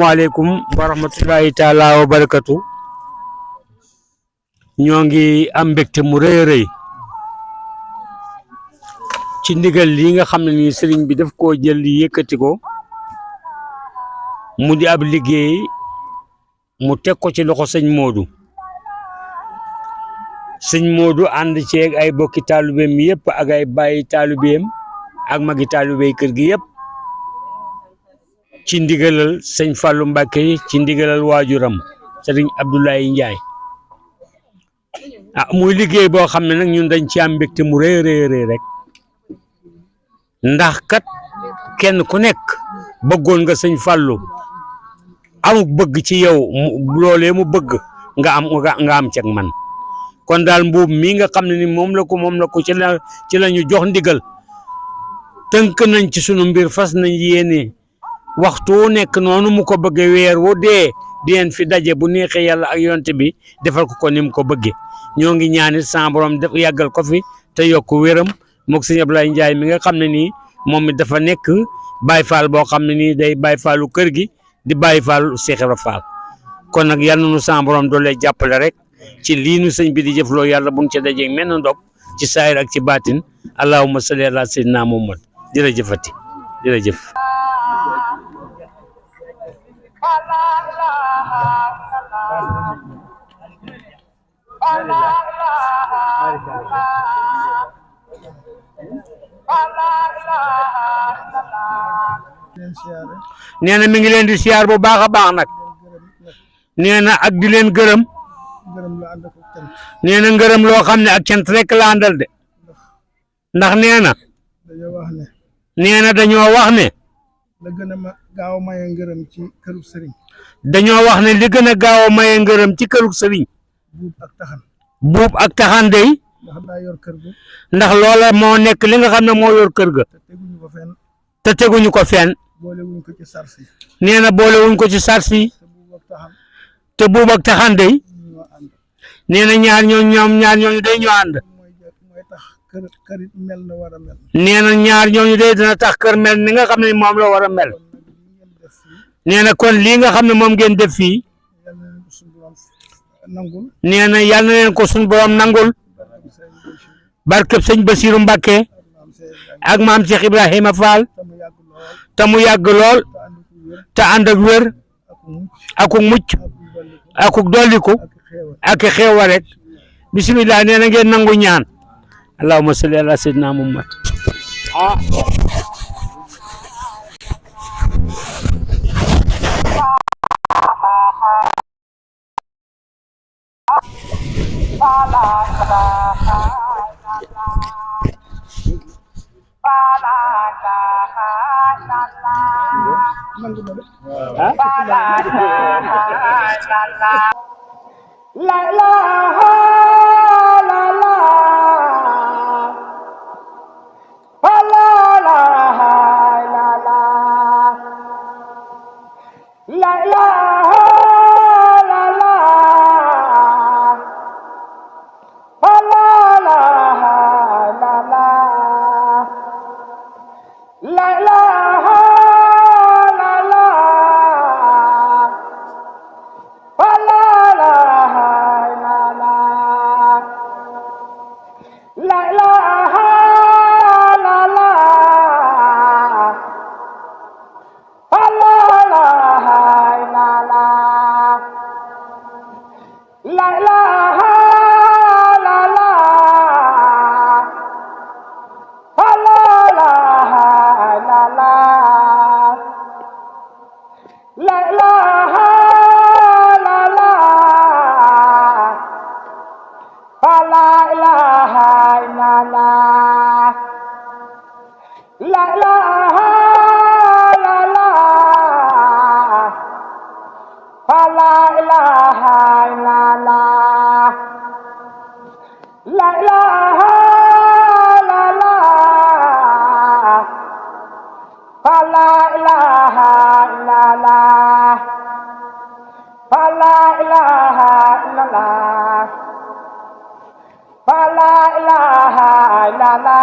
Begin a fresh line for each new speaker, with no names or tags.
Assalamualaikum warahmatullahi taala wabarakatuh. ñoo ngi am mbégte mu rëy a rëy ci ndigal li nga xam ne ni sëriñ bi daf koo jël yëkkati ko mu di ab liggéey mu teg ko ci loxo sëñ Modou ànd ceeg ay bokki taalibeem yëpp ak ay bàyyi taalibeem ak magi taalibey kër gi yëpp ci ndigalal sëñ Fallou Mbacké ci ndigalal waajuram sëriñ Abdoulaye Ndiaye muy liggéey boo xam ne nag ñun dañ ci am mbégte mu rëy rëy rek ndax kat kenn ku nekk bëggoon nga sëñ Fallou amuk bëgg ci yow loolee mu bëgg nga am ceeg man kon daal mbuub mi nga xam ne ni moom la ko ci la ñu jox ndigal tënk nañ ci sunu mbir fas nañ yéene waxtu nekk noonu mu ko bëgge weer wu dee di leen fi daje bu neexee yàlla ak yonte bi defal ko ni mu ko bëgge ñoo ngi ñaanit sa borom def yàggal ko fi te yokk wéram mook sëñ Abdoulaye Ndiaye mi nga xam ne nii moom it dafa nekk Baye Fall boo xam ne nii day Baye Fallu kër gi di Baye Fall Cheikh Ibra Fall kon nag yal na nu sa borom doole jàppale rek ci lii nu sëñ bi di jëfloo yàlla buñ ca dajeeg menn ndog ci saayir ak ci baatin allahumma salli ala sayyidina Muhammad jërëjëfati jërëjëf. nee na mi ngi leen di siyaar bu baax a baax nag nee na ak di leen gërëm nee na ngërëm loo xam ne ak cant rek la àndal de ndax nee na dañoo wax ne
la gën a gaaw a maye ngërëm ci kërug sëriñ
dañoo wax ne li gën a gaaw a maye ngërëm ci kërug sëriñ buub ak taxan day
ndax daa yor kër ga
ndax loola moo nekk li nga xam ne moo yor kër ga te teguñu ko fenn
boolewuñ ko ci sarsi
nee na boolewuñ ko ci sarsi te buub ak taxan day nee na ñaar ñooñu day ñoo ànd
mooy tax kër it mel na war a mel
nee na ñaar ñooñu day dina tax kër mel ni nga xam ne moom la war a mel nee na kon lii nga xam ne moom ngeen def fii nee na yal na leen ko suñu borom nangul barkeb sëñ Bassirou Mbacké ak maam Cheikh Ibrahima Fall te mu yàgg lool te ànd ak wér akuk mucc akuk dolliku ak xeewa rek bismillah nee na ngeen nangu ñaan allahumma salli ala sayyidina Muhammad
La la ilaha illallah la ilaha illallah